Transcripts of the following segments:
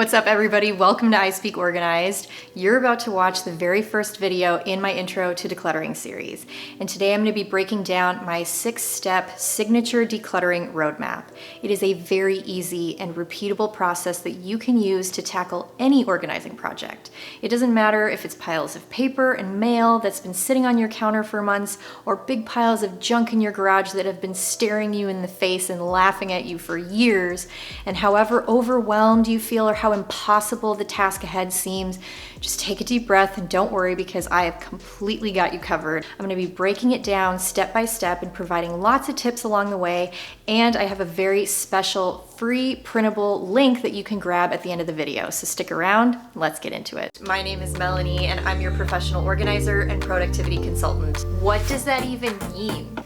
What's up, everybody? Welcome to I Speak Organized. You're about to watch the very first video in my Intro to Decluttering series. And today I'm going to be breaking down my 6-step signature decluttering roadmap. It is a very easy and repeatable process that you can use to tackle any organizing project. It doesn't matter if it's piles of paper and mail that's been sitting on your counter for months, or big piles of junk in your garage that have been staring you in the face and laughing at you for years. And however overwhelmed you feel or how impossible the task ahead seems, just take a deep breath and don't worry, because I have completely got you covered. I'm gonna be breaking it down step by step and providing lots of tips along the way, and I have a very special free printable link that you can grab at the end of the video. So stick around, let's get into it. My name is Melanie and I'm your professional organizer and productivity consultant. What does that even mean?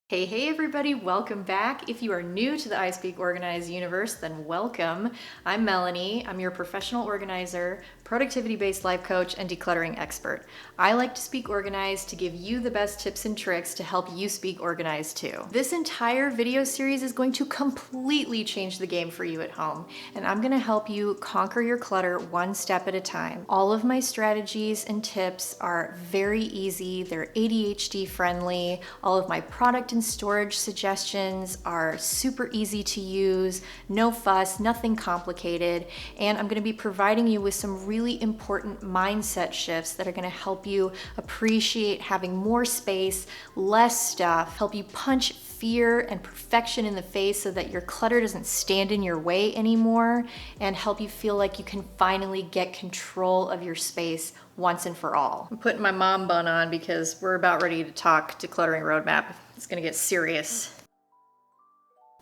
Hey everybody, welcome back. If you are new to the I Speak Organized universe, then welcome. I'm Melanie. I'm your professional organizer, productivity-based life coach, and decluttering expert. I like to speak organized to give you the best tips and tricks to help you speak organized too. This entire video series is going to completely change the game for you at home, and I'm gonna help you conquer your clutter one step at a time. All of my strategies and tips are very easy. They're ADHD friendly. All of my product and storage suggestions are super easy to use, no fuss, nothing complicated, and I'm going to be providing you with some really important mindset shifts that are going to help you appreciate having more space, less stuff, help you punch fear and perfection in the face so that your clutter doesn't stand in your way anymore, and help you feel like you can finally get control of your space once and for all. I'm putting my mom bun on because we're about ready to talk decluttering roadmap. It's gonna get serious.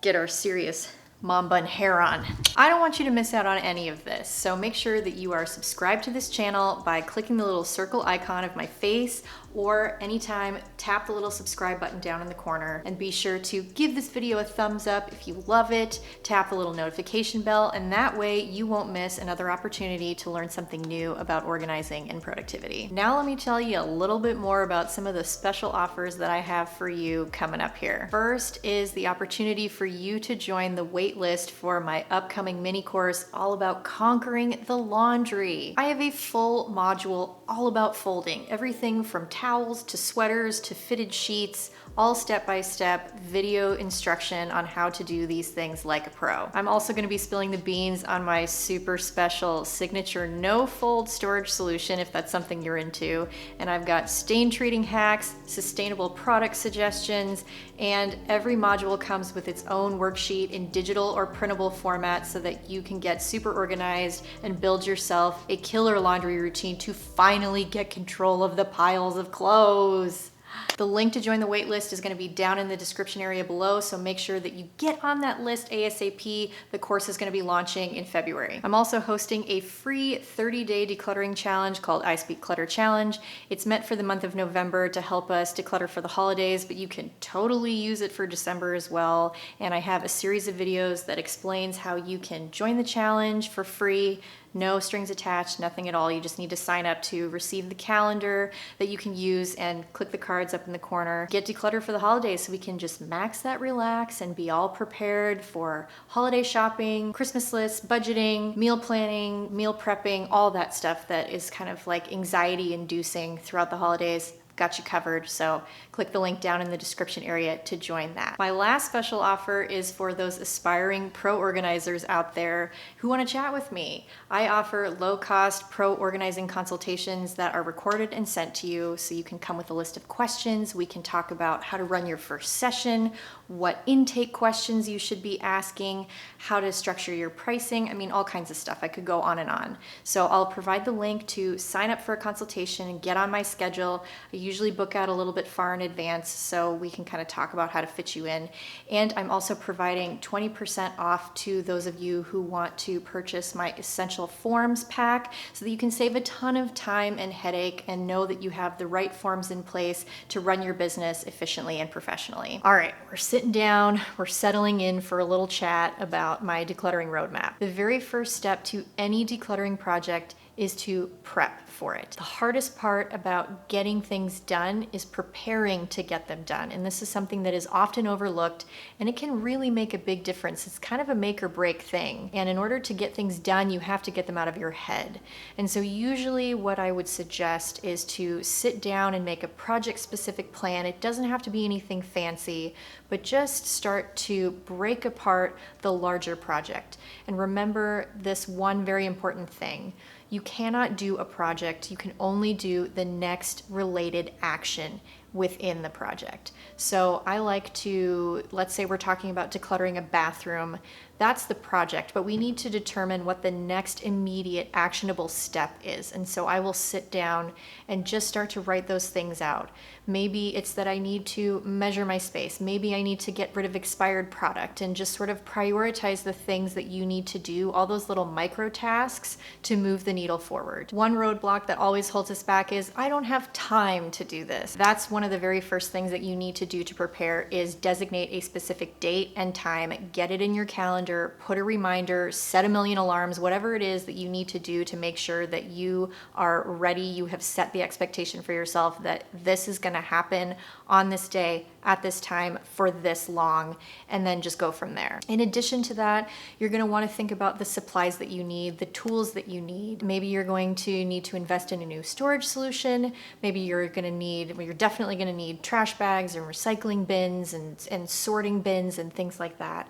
Get our serious mom bun hair on. I don't want you to miss out on any of this, so make sure that you are subscribed to this channel by clicking the little circle icon of my face, or anytime tap the little subscribe button down in the corner, and be sure to give this video a thumbs up if you love it, tap the little notification bell, and that way you won't miss another opportunity to learn something new about organizing and productivity. Now let me tell you a little bit more about some of the special offers that I have for you coming up here. First is the opportunity for you to join the waitlist for my upcoming mini course all about conquering the laundry. I have a full module all about folding, everything from towels to sweaters to fitted sheets, all step-by-step video instruction on how to do these things like a pro. I'm also going to be spilling the beans on my super special signature no-fold storage solution if that's something you're into, and I've got stain treating hacks, sustainable product suggestions, and every module comes with its own worksheet in digital or printable format so that you can get super organized and build yourself a killer laundry routine to finally get control of the piles of clothes. The link to join the waitlist is going to be down in the description area below, so make sure that you get on that list ASAP. The course is going to be launching in February. I'm also hosting a free 30-day decluttering challenge called I Speak Clutter Challenge. It's meant for the month of November to help us declutter for the holidays, but you can totally use it for December as well. And I have a series of videos that explains how you can join the challenge for free. No strings attached, nothing at all. You just need to sign up to receive the calendar that you can use and click the cards up in the corner. Get decluttered for the holidays so we can just max that relax and be all prepared for holiday shopping, Christmas lists, budgeting, meal planning, meal prepping, all that stuff that is kind of like anxiety inducing throughout the holidays. Got you covered, so click the link down in the description area to join that. My last special offer is for those aspiring pro organizers out there who want to chat with me. I offer low-cost pro organizing consultations that are recorded and sent to you, so you can come with a list of questions. We can talk about how to run your first session, what intake questions you should be asking, how to structure your pricing. I mean, all kinds of stuff. I could go on and on. So I'll provide the link to sign up for a consultation and get on my schedule. I usually book out a little bit far in advance so we can kind of talk about how to fit you in. And I'm also providing 20% off to those of you who want to purchase my Essential Forms pack so that you can save a ton of time and headache and know that you have the right forms in place to run your business efficiently and professionally. All right, we're sitting down, we're settling in for a little chat about my decluttering roadmap. The very first step to any decluttering project is to prep for it. The hardest part about getting things done is preparing to get them done. And this is something that is often overlooked, and it can really make a big difference. It's kind of a make or break thing. And in order to get things done, you have to get them out of your head. And so usually what I would suggest is to sit down and make a project specific plan. It doesn't have to be anything fancy, but just start to break apart the larger project. And remember this one very important thing. You cannot do a project, you can only do the next related action within the project. So I like to, let's say we're talking about decluttering a bathroom, that's the project, but we need to determine what the next immediate actionable step is. And so I will sit down and just start to write those things out. Maybe it's that I need to measure my space. Maybe I need to get rid of expired product and just sort of prioritize the things that you need to do, all those little micro tasks to move the needle forward. One roadblock that always holds us back is I don't have time to do this. That's one of the very first things that you need to do to prepare is designate a specific date and time, get it in your calendar, put a reminder, set a million alarms, whatever it is that you need to do to make sure that you are ready. You have set the expectation for yourself that this is going to happen on this day at this time for this long, and then just go from there. In addition to that, you're going to want to think about the supplies that you need, the tools that you need. Maybe you're going to need to invest in a new storage solution. Maybe you're definitely going to need trash bags and recycling bins and sorting bins and things like that.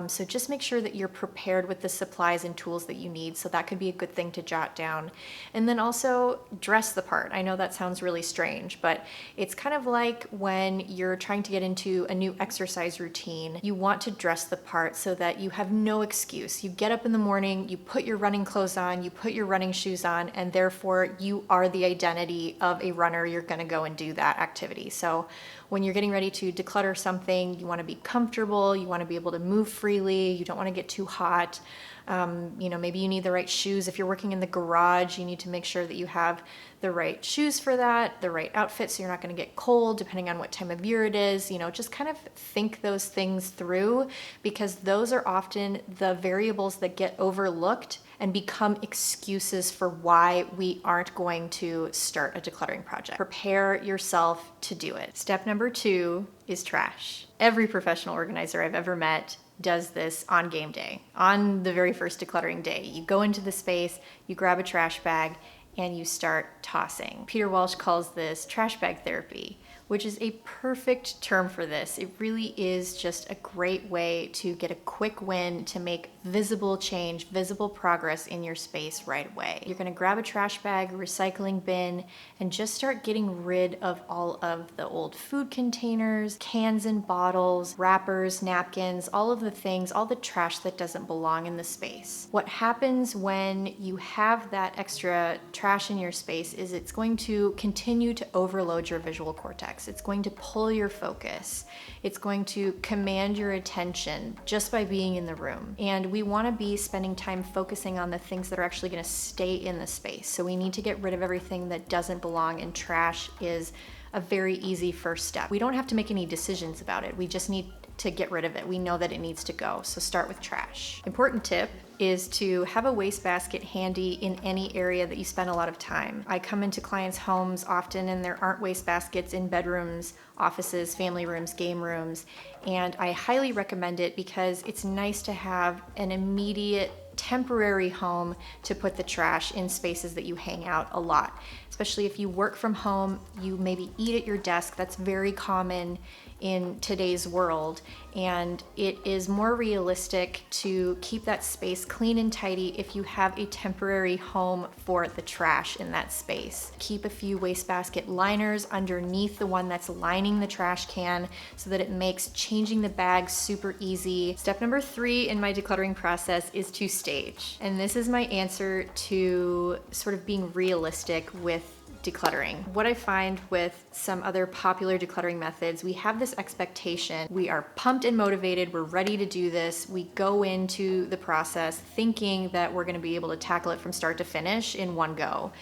So just make sure that you're prepared with the supplies and tools that you need. So that could be a good thing to jot down. And then also dress the part. I know that sounds really strange, but it's kind of like when you're trying to get into a new exercise routine. You want to dress the part so that you have no excuse. You get up in the morning, you put your running clothes on, you put your running shoes on, and therefore you are the identity of a runner. You're going to go and do that activity. So when you're getting ready to declutter something, you want to be comfortable, you want to be able to move freely, you don't want to get too hot. Maybe you need the right shoes. If you're working in the garage, you need to make sure that you have the right shoes for that, the right outfit so you're not going to get cold depending on what time of year it is. Just kind of think those things through, because those are often the variables that get overlooked and become excuses for why we aren't going to start a decluttering project. Prepare yourself to do it. Step number 2 is trash. Every professional organizer I've ever met does this on game day, on the very first decluttering day. You go into the space, you grab a trash bag, and you start tossing. Peter Walsh calls this trash bag therapy, which is a perfect term for this. It really is just a great way to get a quick win, to make visible change, visible progress in your space right away. You're gonna grab a trash bag, recycling bin, and just start getting rid of all of the old food containers, cans and bottles, wrappers, napkins, all of the things, all the trash that doesn't belong in the space. What happens when you have that extra trash in your space is it's going to continue to overload your visual cortex. It's going to pull your focus. It's going to command your attention just by being in the room. And we want to be spending time focusing on the things that are actually going to stay in the space. So we need to get rid of everything that doesn't belong, and trash is a very easy first step. We don't have to make any decisions about it. We just need to get rid of it. We know that it needs to go. So start with trash. Important tip is to have a wastebasket handy in any area that you spend a lot of time. I come into clients' homes often and there aren't wastebaskets in bedrooms, offices, family rooms, game rooms, and I highly recommend it because it's nice to have an immediate temporary home to put the trash in spaces that you hang out a lot. Especially if you work from home, you maybe eat at your desk. That's very common in today's world, and it is more realistic to keep that space clean and tidy if you have a temporary home for the trash in that space. Keep a few wastebasket liners underneath the one that's lining the trash can so that it makes changing the bag super easy. Step number 3 in my decluttering process is to stage. And this is my answer to sort of being realistic with decluttering. What I find with some other popular decluttering methods, we have this expectation. We are pumped and motivated. We're ready to do this. We go into the process thinking that we're going to be able to tackle it from start to finish in one go.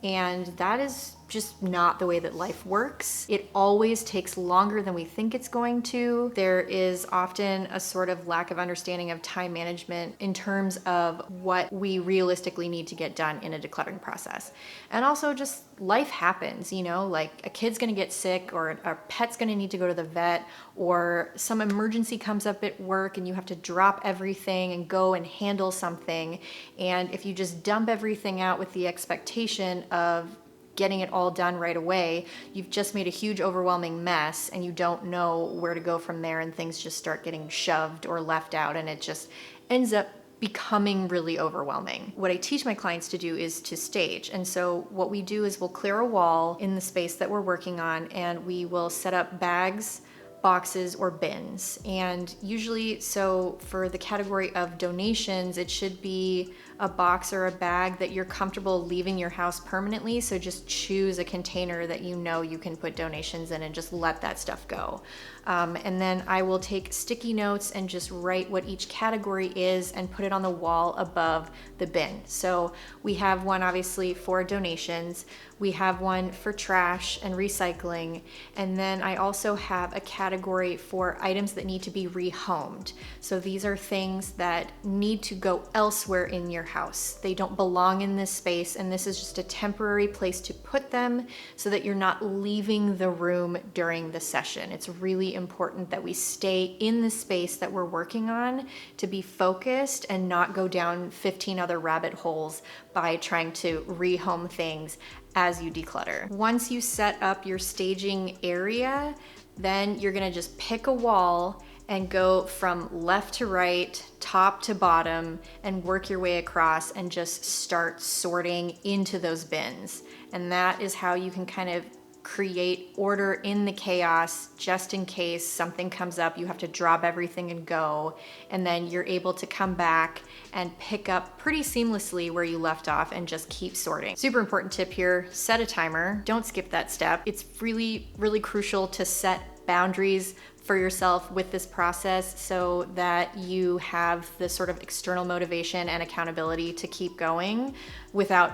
And that is just not the way that life works. It always takes longer than we think it's going to. There is often a sort of lack of understanding of time management in terms of what we realistically need to get done in a decluttering process. And also just life happens, like a kid's gonna get sick, or a pet's gonna need to go to the vet, or some emergency comes up at work and you have to drop everything and go and handle something. And if you just dump everything out with the expectation of getting it all done right away, you've just made a huge overwhelming mess and you don't know where to go from there, and things just start getting shoved or left out, and it just ends up becoming really overwhelming. What I teach my clients to do is to stage. And so what we do is we'll clear a wall in the space that we're working on, and we will set up bags, boxes, or bins. And usually, so for the category of donations, it should be a box or a bag that you're comfortable leaving your house permanently. So just choose a container that you can put donations in and just let that stuff go. And then I will take sticky notes and just write what each category is and put it on the wall above the bin. So we have one obviously for donations, we have one for trash and recycling, and then I also have a category for items that need to be rehomed. So these are things that need to go elsewhere in your house. They don't belong in this space, and this is just a temporary place to put them so that you're not leaving the room during the session. It's really important that we stay in the space that we're working on to be focused and not go down 15 other rabbit holes by trying to rehome things as you declutter. Once you set up your staging area, then you're gonna just pick a wall and go from left to right, top to bottom, and work your way across and just start sorting into those bins. And that is how you can kind of create order in the chaos, just in case something comes up, you have to drop everything and go, and then you're able to come back and pick up pretty seamlessly where you left off and just keep sorting. Super important tip here, set a timer. Don't skip that step. It's really, really crucial to set boundaries for yourself with this process so that you have the sort of external motivation and accountability to keep going without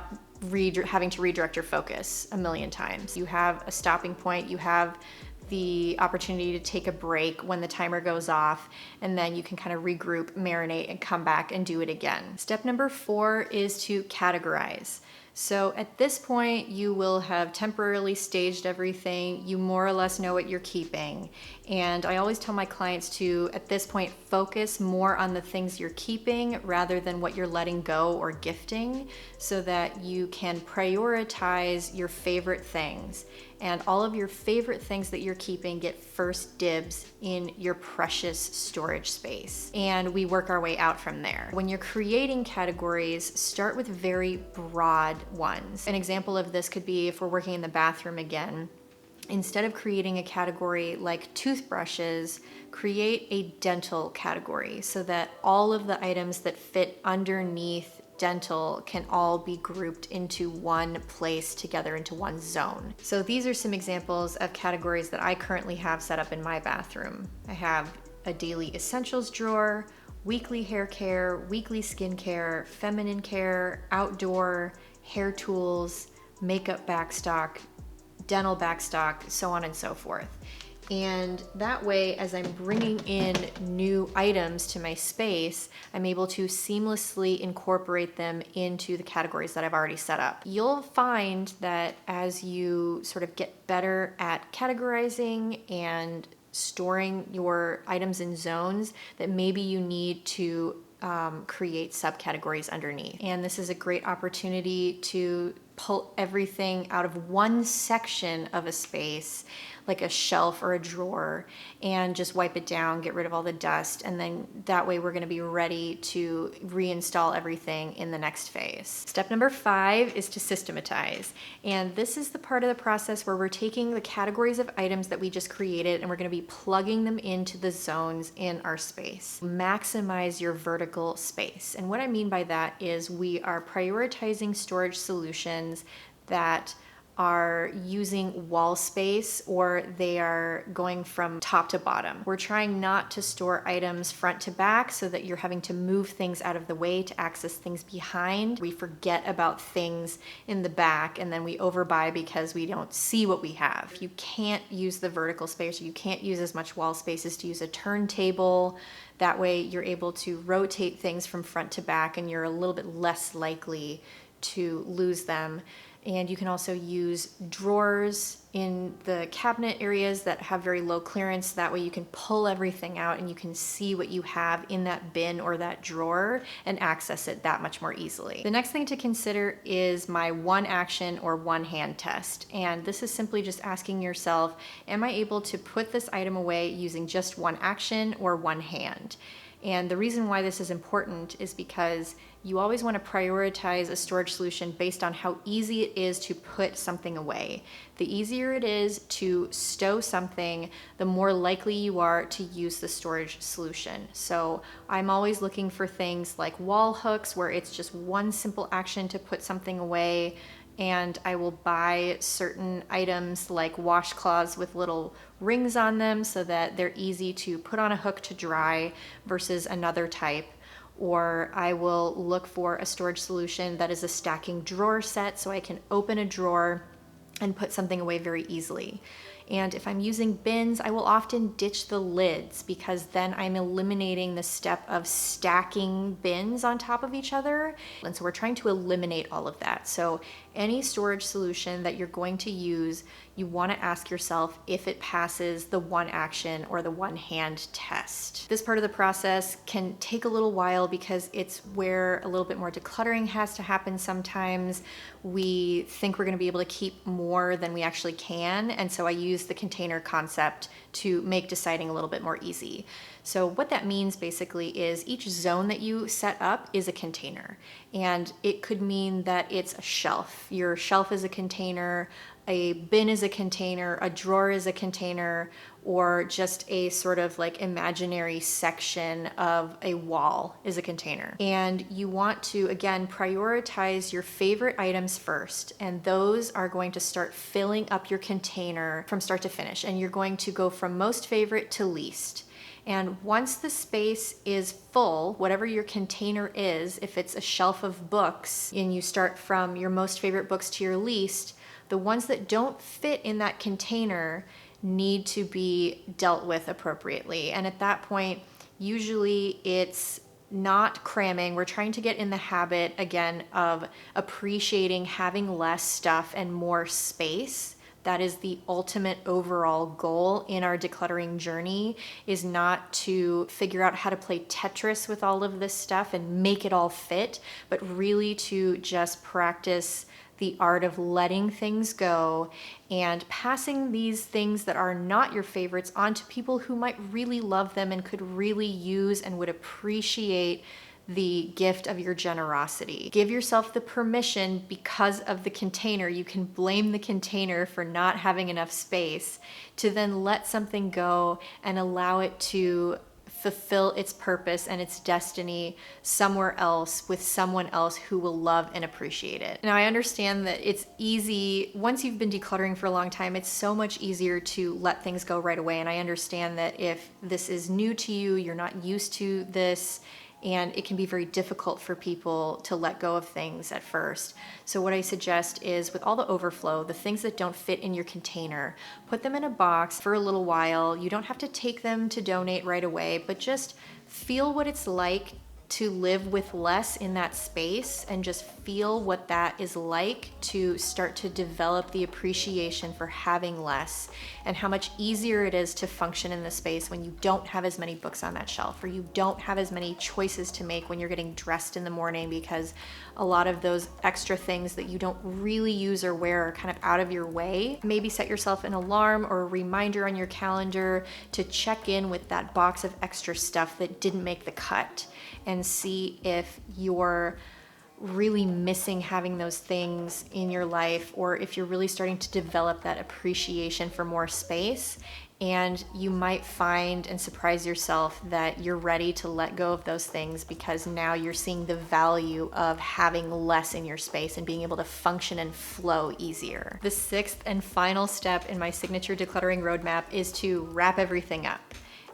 having to redirect your focus a million times. You have a stopping point, you have the opportunity to take a break when the timer goes off, and then you can kind of regroup, marinate, and come back and do it again. Step number 4 is to categorize. So at this point, you will have temporarily staged everything. You more or less know what you're keeping. And I always tell my clients to, at this point, focus more on the things you're keeping rather than what you're letting go or gifting, so that you can prioritize your favorite things. And all of your favorite things that you're keeping get first dibs in your precious storage space. And we work our way out from there. When you're creating categories, start with very broad ones. An example of this could be if we're working in the bathroom again. Instead of creating a category like toothbrushes, create a dental category so that all of the items that fit underneath dental can all be grouped into one place together, into one zone. So these are some examples of categories that I currently have set up in my bathroom. I have a daily essentials drawer, weekly hair care, weekly skincare, feminine care, outdoor, hair tools, makeup backstock, dental backstock, so on and so forth. And that way, as I'm bringing in new items to my space, I'm able to seamlessly incorporate them into the categories that I've already set up. You'll find that as you sort of get better at categorizing and storing your items in zones, that maybe you need to create subcategories underneath. And this is a great opportunity to pull everything out of one section of a space, like a shelf or a drawer, and just wipe it down, get rid of all the dust, and then that way we're going to be ready to reinstall everything in the next phase. Step number 5 is to systematize. And this is the part of the process where we're taking the categories of items that we just created and we're going to be plugging them into the zones in our space. Maximize your vertical space. And what I mean by that is we are prioritizing storage solutions that are using wall space or they are going from top to bottom. We're trying not to store items front to back so that you're having to move things out of the way to access things behind. We forget about things in the back and then we overbuy because we don't see what we have. You can't use the vertical space or you can't use as much wall space as to use a turntable. That way you're able to rotate things from front to back and you're a little bit less likely to lose them. And you can also use drawers in the cabinet areas that have very low clearance. That way you can pull everything out and you can see what you have in that bin or that drawer and access it that much more easily. The next thing to consider is my one action or one hand test. And this is simply just asking yourself, am I able to put this item away using just one action or one hand? And the reason why this is important is because you always want to prioritize a storage solution based on how easy it is to put something away. The easier it is to stow something, the more likely you are to use the storage solution. So I'm always looking for things like wall hooks where it's just one simple action to put something away. And I will buy certain items like washcloths with little rings on them so that they're easy to put on a hook to dry versus another type. Or I will look for a storage solution that is a stacking drawer set so I can open a drawer and put something away very easily. And if I'm using bins, I will often ditch the lids because then I'm eliminating the step of stacking bins on top of each other. And so we're trying to eliminate all of that. So any storage solution that you're going to use, you want to ask yourself if it passes the one action or the one hand test. This part of the process can take a little while because it's where a little bit more decluttering has to happen sometimes. We think we're going to be able to keep more than we actually can. And so I use the container concept to make deciding a little bit more easy. So what that means basically is each zone that you set up is a container. And it could mean that it's a shelf. Your shelf is a container, a bin is a container, a drawer is a container, or just a sort of like imaginary section of a wall is a container. And you want to, again, prioritize your favorite items first. And those are going to start filling up your container from start to finish. And you're going to go from most favorite to least. And once the space is full, whatever your container is, if it's a shelf of books and you start from your most favorite books to your least, the ones that don't fit in that container need to be dealt with appropriately. And at that point, usually it's not cramming. We're trying to get in the habit, again, of appreciating having less stuff and more space. That is the ultimate overall goal in our decluttering journey, is not to figure out how to play Tetris with all of this stuff and make it all fit, but really to just practice the art of letting things go and passing these things that are not your favorites on to people who might really love them and could really use and would appreciate the gift of your generosity. Give yourself the permission, because of the container, you can blame the container for not having enough space, to then let something go and allow it to fulfill its purpose and its destiny somewhere else with someone else who will love and appreciate it. Now, I understand that it's easy, once you've been decluttering for a long time, it's so much easier to let things go right away. And I understand that if this is new to you, you're not used to this, and it can be very difficult for people to let go of things at first. So what I suggest is, with all the overflow, the things that don't fit in your container, put them in a box for a little while. You don't have to take them to donate right away, but just feel what it's like to live with less in that space, and just feel what that is like to start to develop the appreciation for having less, and how much easier it is to function in the space when you don't have as many books on that shelf, or you don't have as many choices to make when you're getting dressed in the morning, because a lot of those extra things that you don't really use or wear are kind of out of your way. Maybe set yourself an alarm or a reminder on your calendar to check in with that box of extra stuff that didn't make the cut, and see if your really missing having those things in your life, or if you're really starting to develop that appreciation for more space, and you might find and surprise yourself that you're ready to let go of those things because now you're seeing the value of having less in your space and being able to function and flow easier. The sixth and final step in my signature decluttering roadmap is to wrap everything up.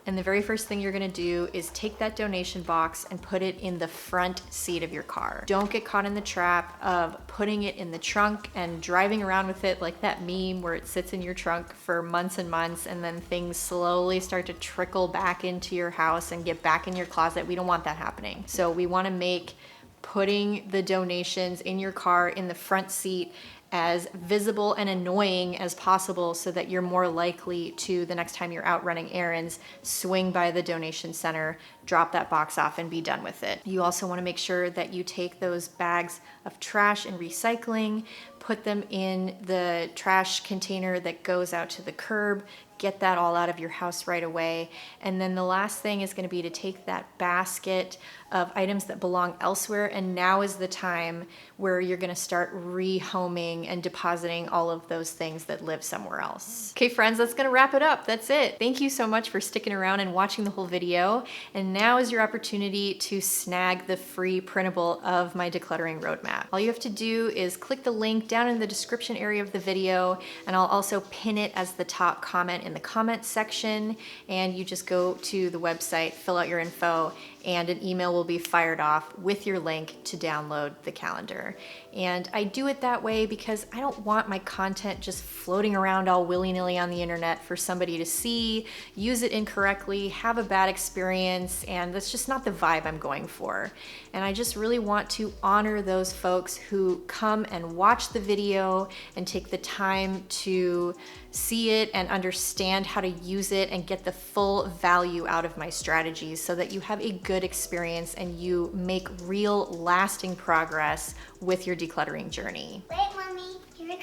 And the very first thing you're gonna do is take that donation box and put it in the front seat of your car. Don't get caught in the trap of putting it in the trunk and driving around with it like that meme where it sits in your trunk for months and months and then things slowly start to trickle back into your house and get back in your closet. We don't want that happening. So we wanna make putting the donations in your car in the front seat as visible and annoying as possible so that you're more likely to, the next time you're out running errands, swing by the donation center, drop that box off and be done with it. You also want to make sure that you take those bags of trash and recycling, put them in the trash container that goes out to the curb, get that all out of your house right away. And then the last thing is going to be to take that basket of items that belong elsewhere, and now is the time where you're going to start rehoming and depositing all of those things that live somewhere else. Okay friends, that's going to wrap it up. That's it. Thank you so much for sticking around and watching the whole video. And now is your opportunity to snag the free printable of my decluttering roadmap. All you have to do is click the link down in the description area of the video, and I'll also pin it as the top comment in the comment section, and you just go to the website, fill out your info, and an email will be fired off with your link to download the calendar. And I do it that way because I don't want my content just floating around all willy-nilly on the internet for somebody to see, use it incorrectly, have a bad experience, and that's just not the vibe I'm going for. And I just really want to honor those folks who come and watch the video and take the time to see it and understand how to use it and get the full value out of my strategies so that you have a good experience and you make real lasting progress with your decluttering journey. Wait, Mommy, here it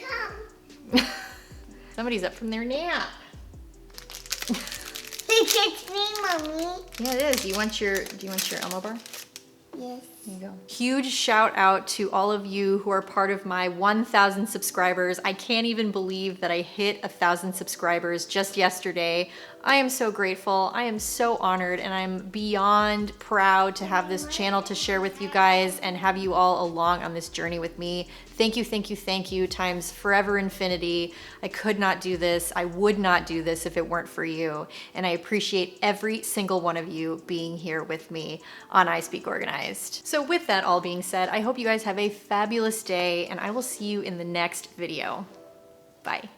comes. Somebody's up from their nap. It's me, Mommy. Yeah, it is. Do you want your Elmo bar? Yes. There you go. Huge shout out to all of you who are part of my 1,000 subscribers. I can't even believe that I hit 1,000 subscribers just yesterday. I am so grateful. I am so honored, and I'm beyond proud to have this channel to share with you guys and have you all along on this journey with me. Thank you, thank you, thank you, times forever infinity. I could not do this. I would not do this if it weren't for you. And I appreciate every single one of you being here with me on I Speak Organized. So with that all being said, I hope you guys have a fabulous day, and I will see you in the next video. Bye.